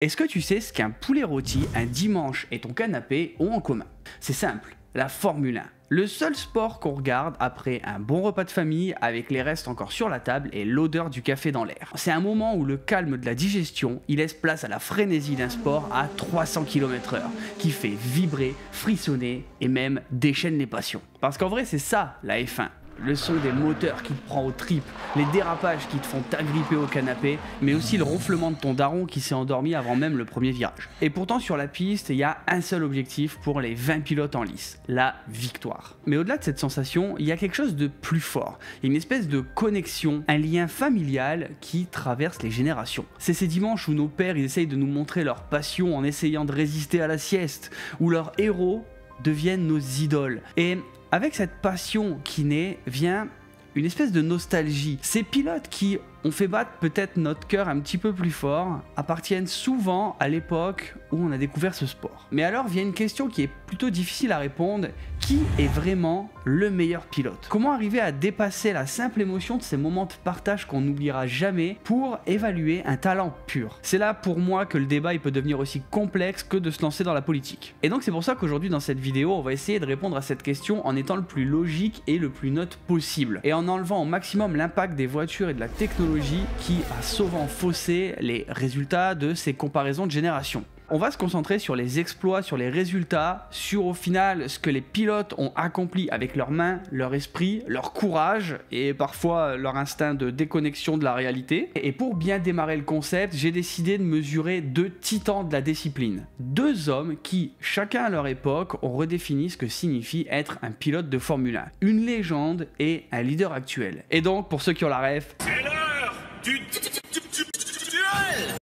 Est-ce que tu sais ce qu'un poulet rôti, un dimanche et ton canapé ont en commun? C'est simple, la Formule 1. Le seul sport qu'on regarde après un bon repas de famille avec les restes encore sur la table et l'odeur du café dans l'air. C'est un moment où le calme de la digestion, il laisse place à la frénésie d'un sport à 300 km/h qui fait vibrer, frissonner et même déchaîne les passions. Parce qu'en vrai c'est ça la F1. Le son des moteurs qui te prend aux tripes, les dérapages qui te font t'agripper au canapé, mais aussi le ronflement de ton daron qui s'est endormi avant même le premier virage. Et pourtant sur la piste, il y a un seul objectif pour les 20 pilotes en lice, la victoire. Mais au-delà de cette sensation, il y a quelque chose de plus fort, une espèce de connexion, un lien familial qui traverse les générations. C'est ces dimanches où nos pères ils essayent de nous montrer leur passion en essayant de résister à la sieste, où leurs héros deviennent nos idoles. Et avec cette passion qui naît vient une espèce de nostalgie. Ces pilotes qui ont fait battre peut-être notre cœur un petit peu plus fort appartiennent souvent à l'époque où on a découvert ce sport. Mais alors vient une question qui est plutôt difficile à répondre. Qui est vraiment le meilleur pilote? Comment arriver à dépasser la simple émotion de ces moments de partage qu'on n'oubliera jamais pour évaluer un talent pur? C'est là pour moi que le débat il peut devenir aussi complexe que de se lancer dans la politique. Et donc c'est pour ça qu'aujourd'hui dans cette vidéo on va essayer de répondre à cette question en étant le plus logique et le plus neutre possible. Et en enlevant au maximum l'impact des voitures et de la technologie qui a souvent faussé les résultats de ces comparaisons de génération. On va se concentrer sur les exploits, sur les résultats, sur au final ce que les pilotes ont accompli avec leurs mains, leur esprit, leur courage et parfois leur instinct de déconnexion de la réalité. Et pour bien démarrer le concept, j'ai décidé de mesurer deux titans de la discipline. Deux hommes qui, chacun à leur époque, ont redéfini ce que signifie être un pilote de Formule 1. Une légende et un leader actuel. Et donc, pour ceux qui ont la ref, c'est l'heure du duel.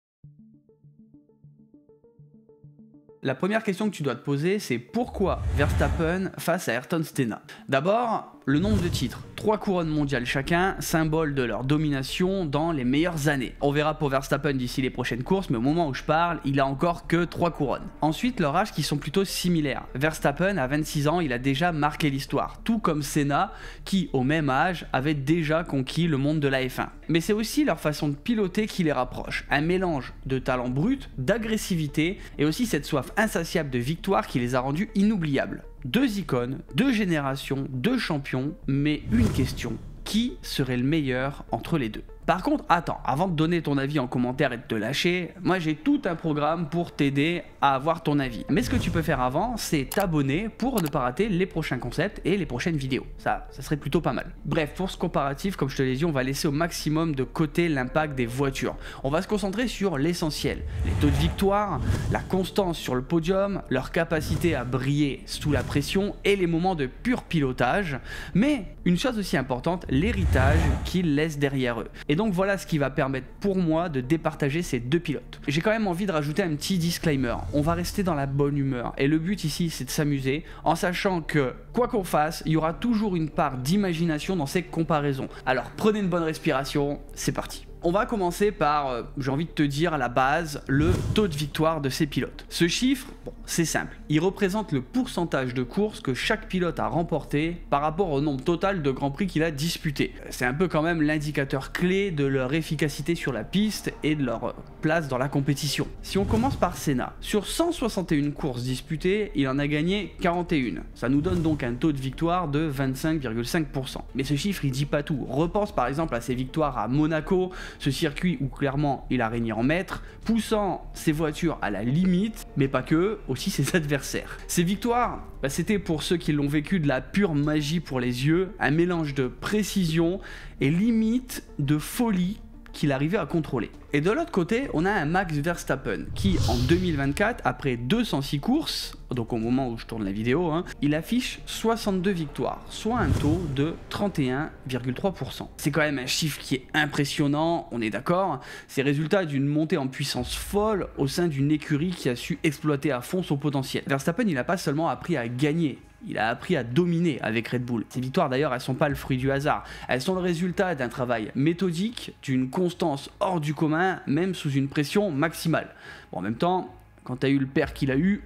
La première question que tu dois te poser, c'est pourquoi Verstappen face à Ayrton Senna? D'abord, le nombre de titres. 3 couronnes mondiales chacun, symbole de leur domination dans les meilleures années. On verra pour Verstappen d'ici les prochaines courses, mais au moment où je parle, il a encore que 3 couronnes. Ensuite, leur âge qui sont plutôt similaires. Verstappen, à 26 ans, il a déjà marqué l'histoire, tout comme Senna, qui, au même âge, avait déjà conquis le monde de la F1. Mais c'est aussi leur façon de piloter qui les rapproche. Un mélange de talent brut, d'agressivité, et aussi cette soif insatiable de victoire qui les a rendus inoubliables. Deux icônes, deux générations, deux champions, mais une question, qui serait le meilleur entre les deux? Par contre, attends, avant de donner ton avis en commentaire et de te lâcher, moi j'ai tout un programme pour t'aider à avoir ton avis. Mais ce que tu peux faire avant, c'est t'abonner pour ne pas rater les prochains concepts et les prochaines vidéos. Ça serait plutôt pas mal. Bref, pour ce comparatif, comme je te l'ai dit, on va laisser au maximum de côté l'impact des voitures. On va se concentrer sur l'essentiel. Les taux de victoire, la constance sur le podium, leur capacité à briller sous la pression et les moments de pur pilotage. Mais une chose aussi importante, l'héritage qu'ils laissent derrière eux. Et donc voilà ce qui va permettre pour moi de départager ces deux pilotes. J'ai quand même envie de rajouter un petit disclaimer. On va rester dans la bonne humeur. Et le but ici, c'est de s'amuser en sachant que, quoi qu'on fasse, il y aura toujours une part d'imagination dans ces comparaisons. Alors prenez une bonne respiration, c'est parti. On va commencer par, j'ai envie de te dire à la base, le taux de victoire de ces pilotes. Ce chiffre, bon, c'est simple. Il représente le pourcentage de courses que chaque pilote a remporté par rapport au nombre total de grands prix qu'il a disputé. C'est un peu quand même l'indicateur clé de leur efficacité sur la piste et de leur place dans la compétition. Si on commence par Senna, sur 161 courses disputées, il en a gagné 41. Ça nous donne donc un taux de victoire de 25,5%. Mais ce chiffre, il dit pas tout. Repense par exemple à ses victoires à Monaco, ce circuit où clairement il a régné en maître, poussant ses voitures à la limite, mais pas que, aussi ses adversaires. Ces victoires, c'était pour ceux qui l'ont vécu de la pure magie pour les yeux, un mélange de précision et limite de folie qu'il arrivait à contrôler. Et de l'autre côté, on a un Max Verstappen qui, en 2024, après 206 courses, donc au moment où je tourne la vidéo, il affiche 62 victoires, soit un taux de 31,3%. C'est quand même un chiffre qui est impressionnant, on est d'accord. C'est résultat d'une montée en puissance folle au sein d'une écurie qui a su exploiter à fond son potentiel. Verstappen, il n'a pas seulement appris à gagner, il a appris à dominer avec Red Bull. Ces victoires d'ailleurs, elles sont pas le fruit du hasard. Elles sont le résultat d'un travail méthodique, d'une constance hors du commun, même sous une pression maximale. Bon, en même temps, quand tu as eu le père qu'il a eu,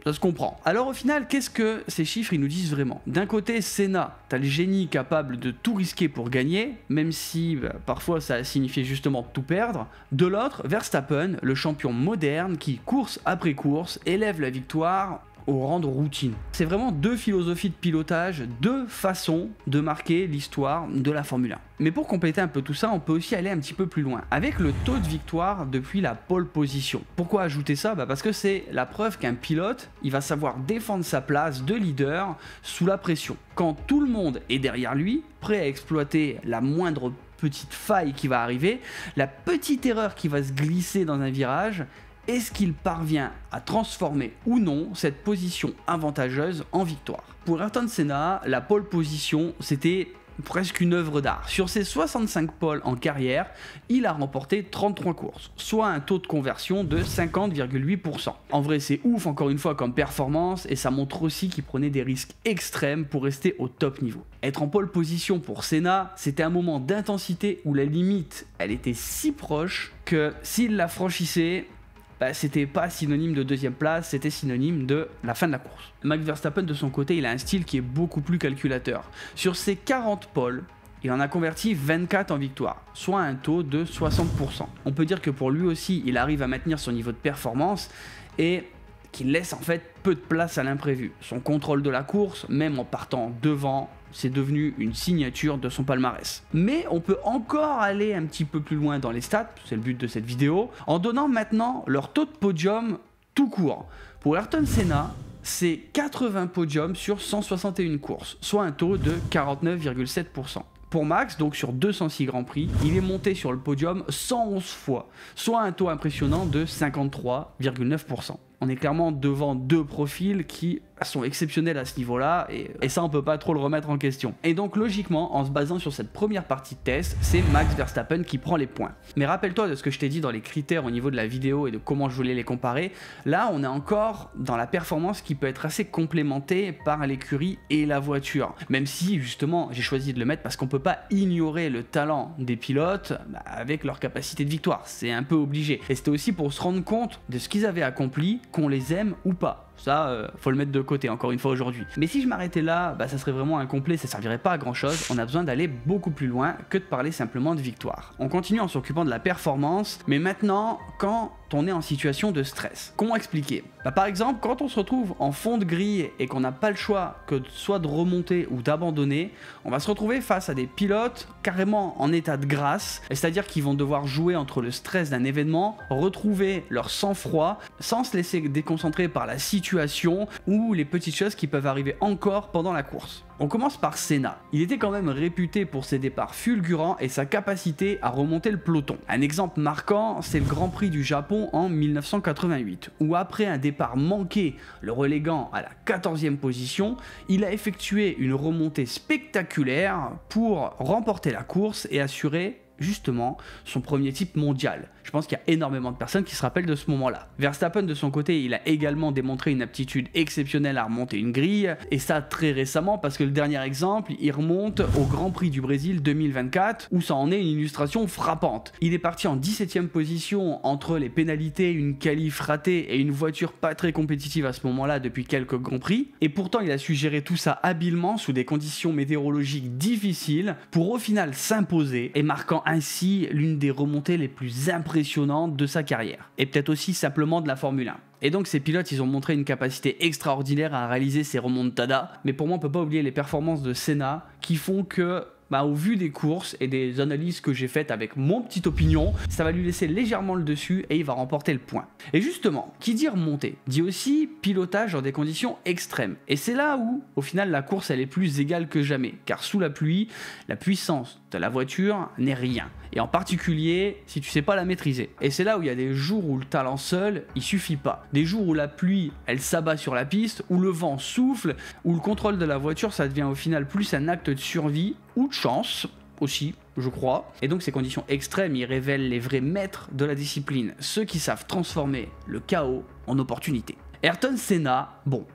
Ça se comprend. Alors au final, qu'est-ce que ces chiffres ils nous disent vraiment? D'un côté, Senna, t'as le génie capable de tout risquer pour gagner, même si parfois ça a signifié justement de tout perdre. De l'autre, Verstappen, le champion moderne qui, course après course, élève la victoire au rang de routine. C'est vraiment deux philosophies de pilotage, deux façons de marquer l'histoire de la Formule 1. Mais pour compléter un peu tout ça, on peut aussi aller un petit peu plus loin, avec le taux de victoire depuis la pole position. Pourquoi ajouter ça? Parce que c'est la preuve qu'un pilote, il va savoir défendre sa place de leader sous la pression. Quand tout le monde est derrière lui, prêt à exploiter la moindre petite faille qui va arriver, la petite erreur qui va se glisser dans un virage, est-ce qu'il parvient à transformer ou non cette position avantageuse en victoire? Pour Ayrton Senna, la pole position, c'était presque une œuvre d'art. Sur ses 65 poles en carrière, il a remporté 33 courses, soit un taux de conversion de 50,8%. En vrai, c'est ouf encore une fois comme performance et ça montre aussi qu'il prenait des risques extrêmes pour rester au top niveau. Être en pole position pour Senna, c'était un moment d'intensité où la limite, elle était si proche que s'il la franchissait, c'était pas synonyme de deuxième place, c'était synonyme de la fin de la course. Max Verstappen de son côté, il a un style qui est beaucoup plus calculateur. Sur ses 40 poles, il en a converti 24 en victoire, soit un taux de 60%. On peut dire que pour lui aussi, il arrive à maintenir son niveau de performance et qu'il laisse en fait peu de place à l'imprévu. Son contrôle de la course, même en partant devant, c'est devenu une signature de son palmarès. Mais on peut encore aller un petit peu plus loin dans les stats, c'est le but de cette vidéo, en donnant maintenant leur taux de podium tout court. Pour Ayrton Senna, c'est 80 podiums sur 161 courses, soit un taux de 49,7%. Pour Max, donc sur 206 Grands Prix, il est monté sur le podium 111 fois, soit un taux impressionnant de 53,9%. On est clairement devant deux profils qui sont exceptionnels à ce niveau-là et ça on peut pas trop le remettre en question. Et donc logiquement, en se basant sur cette première partie de test, c'est Max Verstappen qui prend les points. Mais rappelle-toi de ce que je t'ai dit dans les critères au niveau de la vidéo et de comment je voulais les comparer. Là, on est encore dans la performance qui peut être assez complémentée par l'écurie et la voiture. Même si justement, j'ai choisi de le mettre parce qu'on peut pas ignorer le talent des pilotes avec leur capacité de victoire. C'est un peu obligé. Et c'était aussi pour se rendre compte de ce qu'ils avaient accompli, qu'on les aime ou pas. Ça, faut le mettre de côté encore une fois aujourd'hui. Mais si je m'arrêtais là, ça serait vraiment incomplet, ça servirait pas à grand chose. On a besoin d'aller beaucoup plus loin que de parler simplement de victoire. On continue en s'occupant de la performance, mais maintenant, quand on est en situation de stress. Comment expliquer? Par exemple, quand on se retrouve en fond de grille et qu'on n'a pas le choix que soit de remonter ou d'abandonner, on va se retrouver face à des pilotes carrément en état de grâce, c'est-à-dire qu'ils vont devoir jouer entre le stress d'un événement, retrouver leur sang-froid, sans se laisser déconcentrer par la situation ou les petites choses qui peuvent arriver encore pendant la course. On commence par Senna. Il était quand même réputé pour ses départs fulgurants et sa capacité à remonter le peloton. Un exemple marquant, c'est le Grand Prix du Japon en 1988, où après un départ manqué, le reléguant à la 14e position, il a effectué une remontée spectaculaire pour remporter la course et assurer justement son premier titre mondial. Je pense qu'il y a énormément de personnes qui se rappellent de ce moment-là. Verstappen de son côté, il a également démontré une aptitude exceptionnelle à remonter une grille, et ça très récemment parce que le dernier exemple, il remonte au Grand Prix du Brésil 2024 où ça en est une illustration frappante. Il est parti en 17e position entre les pénalités, une qualif ratée et une voiture pas très compétitive à ce moment-là depuis quelques Grands Prix, et pourtant il a su gérer tout ça habilement sous des conditions météorologiques difficiles pour au final s'imposer et marquant ainsi l'une des remontées les plus impressionnantes de sa carrière, et peut-être aussi simplement de la Formule 1. Et donc ces pilotes, ils ont montré une capacité extraordinaire à réaliser ces remontadas, mais pour moi on peut pas oublier les performances de Senna qui font que au vu des courses et des analyses que j'ai faites avec mon petite opinion, ça va lui laisser légèrement le dessus et il va remporter le point. Et justement, qui dit remontée, dit aussi pilotage dans des conditions extrêmes. Et c'est là où, au final, la course elle est plus égale que jamais, car sous la pluie, la puissance de la voiture n'est rien. Et en particulier, si tu sais pas la maîtriser. Et c'est là où il y a des jours où le talent seul, il suffit pas. Des jours où la pluie, elle s'abat sur la piste, où le vent souffle, où le contrôle de la voiture, ça devient au final plus un acte de survie ou de chance aussi, je crois. Et donc ces conditions extrêmes, ils révèlent les vrais maîtres de la discipline, ceux qui savent transformer le chaos en opportunité. Ayrton Senna, bon,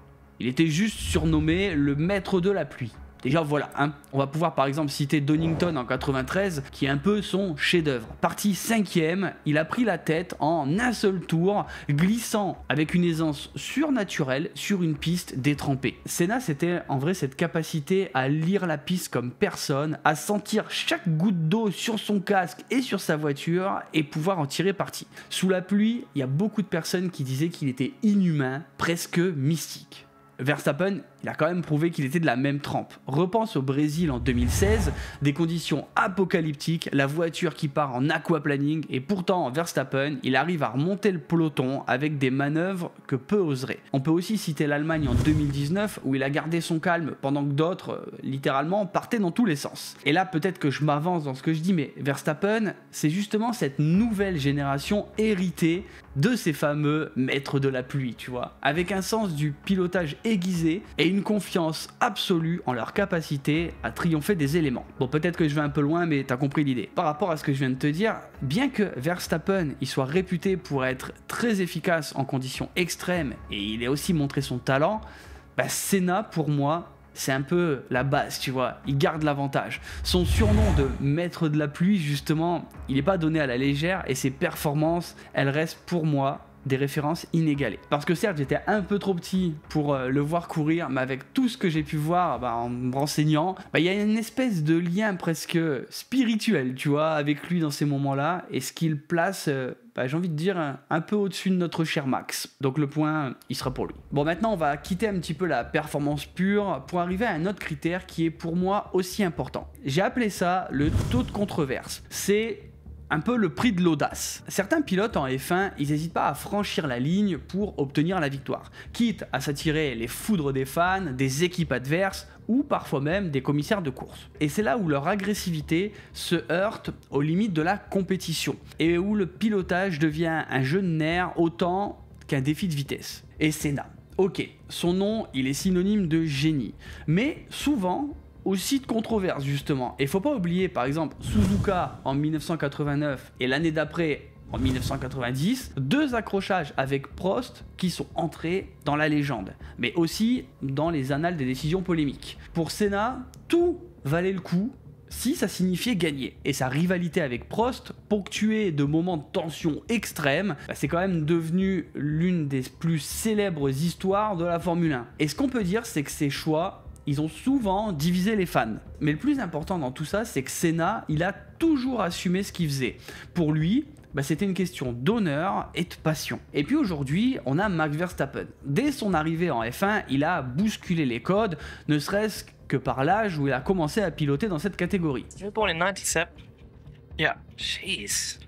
il était juste surnommé le maître de la pluie. Déjà voilà, hein, on va pouvoir par exemple citer Donington en 93 qui est un peu son chef-d'œuvre. Parti 5ème, il a pris la tête en un seul tour, glissant avec une aisance surnaturelle sur une piste détrempée. Senna, c'était en vrai cette capacité à lire la piste comme personne, à sentir chaque goutte d'eau sur son casque et sur sa voiture et pouvoir en tirer parti. Sous la pluie, il y a beaucoup de personnes qui disaient qu'il était inhumain, presque mystique. Verstappen, il a quand même prouvé qu'il était de la même trempe. Repense au Brésil en 2016, des conditions apocalyptiques, la voiture qui part en aquaplaning et pourtant Verstappen, il arrive à remonter le peloton avec des manœuvres que peu oseraient. On peut aussi citer l'Allemagne en 2019 où il a gardé son calme pendant que d'autres, littéralement, partaient dans tous les sens. Et là, peut-être que je m'avance dans ce que je dis, mais Verstappen, c'est justement cette nouvelle génération héritée de ces fameux maîtres de la pluie, tu vois, avec un sens du pilotage aiguisé et une confiance absolue en leur capacité à triompher des éléments. Bon, peut-être que je vais un peu loin, mais t'as compris l'idée. Par rapport à ce que je viens de te dire, bien que Verstappen il soit réputé pour être très efficace en conditions extrêmes et il ait aussi montré son talent, Senna pour moi c'est un peu la base, tu vois, il garde l'avantage. Son surnom de maître de la pluie, justement, il n'est pas donné à la légère et ses performances, elles restent pour moi des références inégalées. Parce que certes, j'étais un peu trop petit pour le voir courir, mais avec tout ce que j'ai pu voir en me renseignant, il y a une espèce de lien presque spirituel, tu vois, avec lui dans ces moments-là, et ce qu'il place, j'ai envie de dire, un peu au-dessus de notre cher Max. Donc le point, il sera pour lui. Bon, maintenant, on va quitter un petit peu la performance pure pour arriver à un autre critère qui est pour moi aussi important. J'ai appelé ça le taux de controverse. C'est un peu le prix de l'audace. Certains pilotes en F1, ils n'hésitent pas à franchir la ligne pour obtenir la victoire, quitte à s'attirer les foudres des fans, des équipes adverses ou parfois même des commissaires de course. Et c'est là où leur agressivité se heurte aux limites de la compétition et où le pilotage devient un jeu de nerfs autant qu'un défi de vitesse. Et Senna, ok, son nom, il est synonyme de génie, mais souvent aussi de controverses justement. Et faut pas oublier par exemple Suzuka en 1989 et l'année d'après en 1990, deux accrochages avec Prost qui sont entrés dans la légende, mais aussi dans les annales des décisions polémiques. Pour Senna, tout valait le coup si ça signifiait gagner. Et sa rivalité avec Prost, ponctuée de moments de tension extrême, c'est quand même devenu l'une des plus célèbres histoires de la Formule 1. Et ce qu'on peut dire, c'est que ces choix, ils ont souvent divisé les fans. Mais le plus important dans tout ça, c'est que Senna, il a toujours assumé ce qu'il faisait. Pour lui, c'était une question d'honneur et de passion. Et puis aujourd'hui, on a Max Verstappen. Dès son arrivée en F1, il a bousculé les codes, ne serait-ce que par l'âge où il a commencé à piloter dans cette catégorie. You were born in 97? Yeah. Jeez.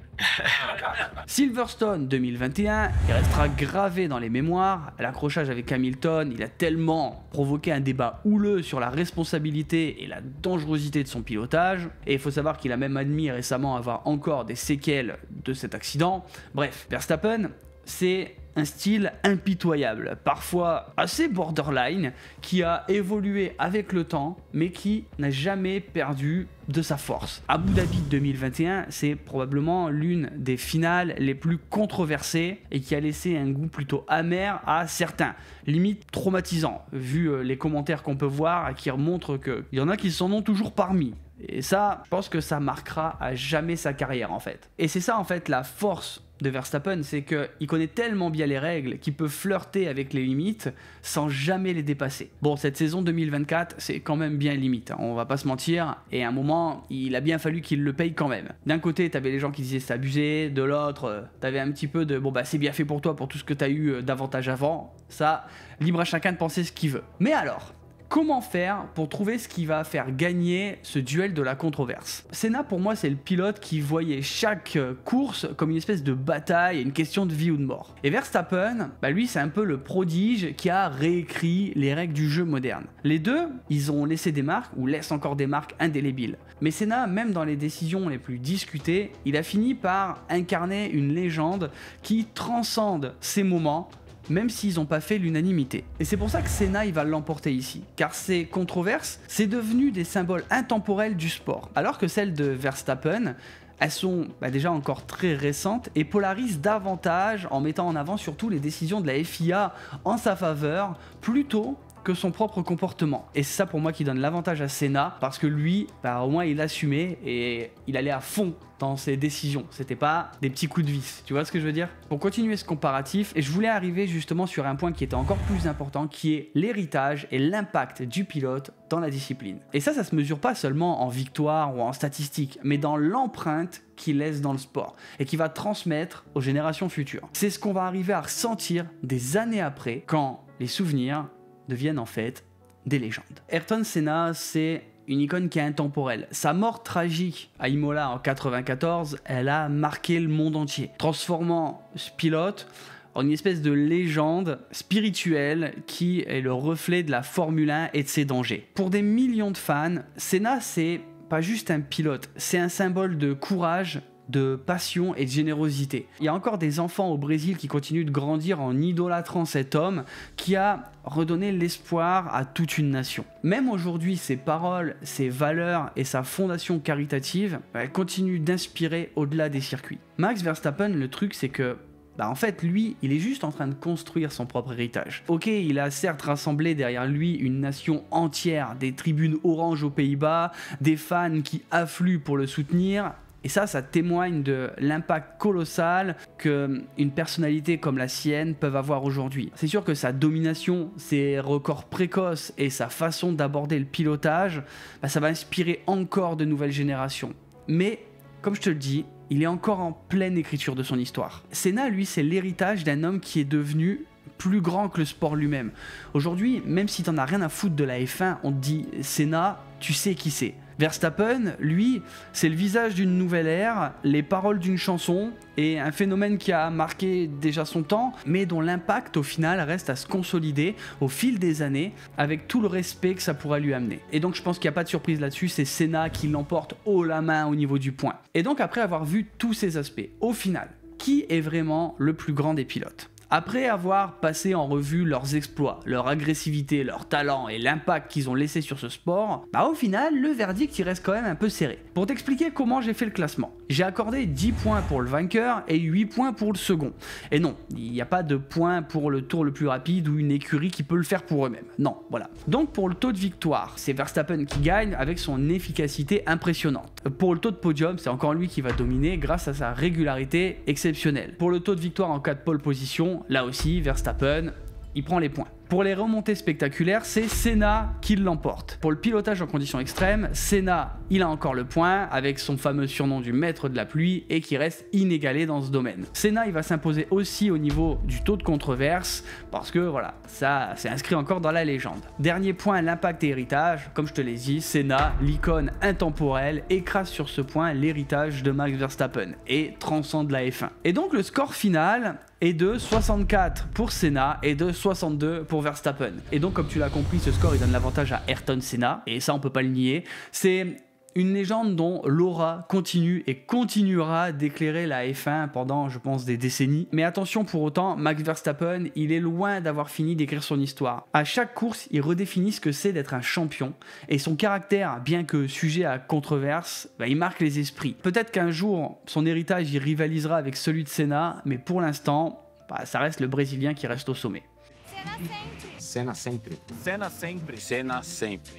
Silverstone 2021, il restera gravé dans les mémoires. L'accrochage avec Hamilton, il a tellement provoqué un débat houleux sur la responsabilité et la dangerosité de son pilotage. Et il faut savoir qu'il a même admis récemment avoir encore des séquelles de cet accident. Bref, Verstappen, c'est un style impitoyable, parfois assez borderline, qui a évolué avec le temps, mais qui n'a jamais perdu de sa force. Abu Dhabi 2021, c'est probablement l'une des finales les plus controversées et qui a laissé un goût plutôt amer à certains, limite traumatisant, vu les commentaires qu'on peut voir qui montrent qu'il y en a qui s'en ont toujours parmi. Et ça, je pense que ça marquera à jamais sa carrière en fait. Et c'est ça en fait la force de Verstappen, c'est qu'il connaît tellement bien les règles qu'il peut flirter avec les limites sans jamais les dépasser. Bon, cette saison 2024, c'est quand même bien limite, hein, on va pas se mentir, et à un moment, il a bien fallu qu'il le paye quand même. D'un côté, t'avais les gens qui disaient c'est abusé, de l'autre, t'avais un petit peu de c'est bien fait pour toi pour tout ce que t'as eu d'avantage avant, ça, libre à chacun de penser ce qu'il veut. Mais alors, comment faire pour trouver ce qui va faire gagner ce duel de la controverse? Senna, pour moi, c'est le pilote qui voyait chaque course comme une espèce de bataille, une question de vie ou de mort. Et Verstappen, lui, c'est un peu le prodige qui a réécrit les règles du jeu moderne. Les deux, ils ont laissé des marques, ou laissent encore des marques indélébiles. Mais Senna, même dans les décisions les plus discutées, il a fini par incarner une légende qui transcende ces moments, même s'ils n'ont pas fait l'unanimité. Et c'est pour ça que Senna il va l'emporter ici, car ces controverses, c'est devenu des symboles intemporels du sport, alors que celles de Verstappen, elles sont déjà encore très récentes et polarisent davantage en mettant en avant surtout les décisions de la FIA en sa faveur, plutôt que son propre comportement. Et c'est ça pour moi qui donne l'avantage à Senna, parce que lui, bah, au moins il assumait et il allait à fond dans ses décisions. C'était pas des petits coups de vis, tu vois ce que je veux dire? Pour continuer ce comparatif, et je voulais arriver justement sur un point qui était encore plus important, qui est l'héritage et l'impact du pilote dans la discipline. Et ça se mesure pas seulement en victoire ou en statistiques, mais dans l'empreinte qu'il laisse dans le sport et qui va transmettre aux générations futures. C'est ce qu'on va arriver à ressentir des années après, quand les souvenirs deviennent en fait des légendes. Ayrton Senna, c'est une icône qui est intemporelle. Sa mort tragique à Imola en 94, elle a marqué le monde entier, transformant ce pilote en une espèce de légende spirituelle qui est le reflet de la Formule 1 et de ses dangers. Pour des millions de fans, Senna, c'est pas juste un pilote, c'est un symbole de courage, de passion et de générosité. Il y a encore des enfants au Brésil qui continuent de grandir en idolâtrant cet homme qui a redonné l'espoir à toute une nation. Même aujourd'hui, ses paroles, ses valeurs et sa fondation caritative, elles continuent d'inspirer au-delà des circuits. Max Verstappen, le truc c'est que en fait, lui, il est juste en train de construire son propre héritage. Ok, il a certes rassemblé derrière lui une nation entière, des tribunes oranges aux Pays-Bas, des fans qui affluent pour le soutenir, et ça témoigne de l'impact colossal qu'une personnalité comme la sienne peut avoir aujourd'hui. C'est sûr que sa domination, ses records précoces et sa façon d'aborder le pilotage, ça va inspirer encore de nouvelles générations. Mais, comme je te le dis, il est encore en pleine écriture de son histoire. Senna, lui, c'est l'héritage d'un homme qui est devenu plus grand que le sport lui-même. Aujourd'hui, même si t'en as rien à foutre de la F1, on te dit Senna, tu sais qui c'est. Verstappen, lui, c'est le visage d'une nouvelle ère, les paroles d'une chanson et un phénomène qui a marqué déjà son temps, mais dont l'impact au final reste à se consolider au fil des années avec tout le respect que ça pourrait lui amener. Et donc je pense qu'il n'y a pas de surprise là-dessus, c'est Senna qui l'emporte haut la main au niveau du point. Et donc après avoir vu tous ces aspects, au final, qui est vraiment le plus grand des pilotes ? Après avoir passé en revue leurs exploits, leur agressivité, leur talent et l'impact qu'ils ont laissé sur ce sport, au final, le verdict il reste quand même un peu serré. Pour t'expliquer comment j'ai fait le classement, j'ai accordé 10 points pour le vainqueur et 8 points pour le second. Et non, il n'y a pas de points pour le tour le plus rapide ou une écurie qui peut le faire pour eux-mêmes. Non, voilà. Donc pour le taux de victoire, c'est Verstappen qui gagne avec son efficacité impressionnante. Pour le taux de podium, c'est encore lui qui va dominer grâce à sa régularité exceptionnelle. Pour le taux de victoire en cas de pole position, là aussi, Verstappen, il prend les points. Pour les remontées spectaculaires, c'est Senna qui l'emporte. Pour le pilotage en conditions extrêmes, Senna, il a encore le point avec son fameux surnom du maître de la pluie et qui reste inégalé dans ce domaine. Senna, il va s'imposer aussi au niveau du taux de controverse parce que voilà, ça c'est inscrit encore dans la légende. Dernier point, l'impact et héritage. Comme je te l'ai dit, Senna, l'icône intemporelle, écrase sur ce point l'héritage de Max Verstappen et transcende la F1. Et donc le score final est de 64 pour Senna et de 62 pour Verstappen. Et donc comme tu l'as compris, ce score il donne l'avantage à Ayrton Senna, et ça on peut pas le nier. C'est une légende dont l'aura continue et continuera d'éclairer la F1 pendant, je pense, des décennies. Mais attention pour autant, Max Verstappen, il est loin d'avoir fini d'écrire son histoire. À chaque course, il redéfinit ce que c'est d'être un champion, et son caractère, bien que sujet à controverse, il marque les esprits. Peut-être qu'un jour, son héritage il rivalisera avec celui de Senna, mais pour l'instant, ça reste le Brésilien qui reste au sommet. Senna sempre. Senna sempre. Senna sempre.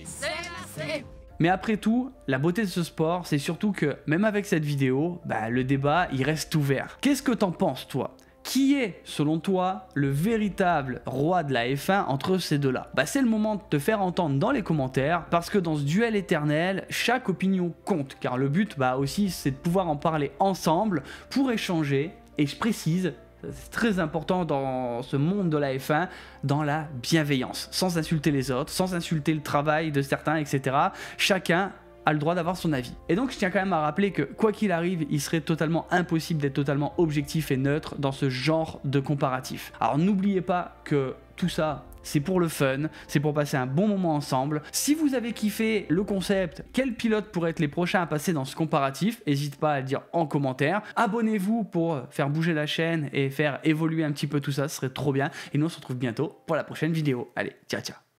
Mais après tout, la beauté de ce sport, c'est surtout que, même avec cette vidéo, le débat, il reste ouvert. Qu'est-ce que t'en penses, toi ? Qui est, selon toi, le véritable roi de la F1 entre ces deux-là ? C'est le moment de te faire entendre dans les commentaires, parce que dans ce duel éternel, chaque opinion compte, car le but, aussi, c'est de pouvoir en parler ensemble, pour échanger, et je précise, c'est très important dans ce monde de la F1, dans la bienveillance, sans insulter les autres, sans insulter le travail de certains, etc. Chacun a le droit d'avoir son avis. Et donc je tiens quand même à rappeler que quoi qu'il arrive, il serait totalement impossible d'être totalement objectif et neutre dans ce genre de comparatif. Alors n'oubliez pas que tout ça, c'est pour le fun, c'est pour passer un bon moment ensemble. Si vous avez kiffé le concept, quel pilote pourrait être les prochains à passer dans ce comparatif, n'hésite pas à le dire en commentaire. Abonnez-vous pour faire bouger la chaîne et faire évoluer un petit peu tout ça, ce serait trop bien. Et nous on se retrouve bientôt pour la prochaine vidéo. Allez, ciao ciao.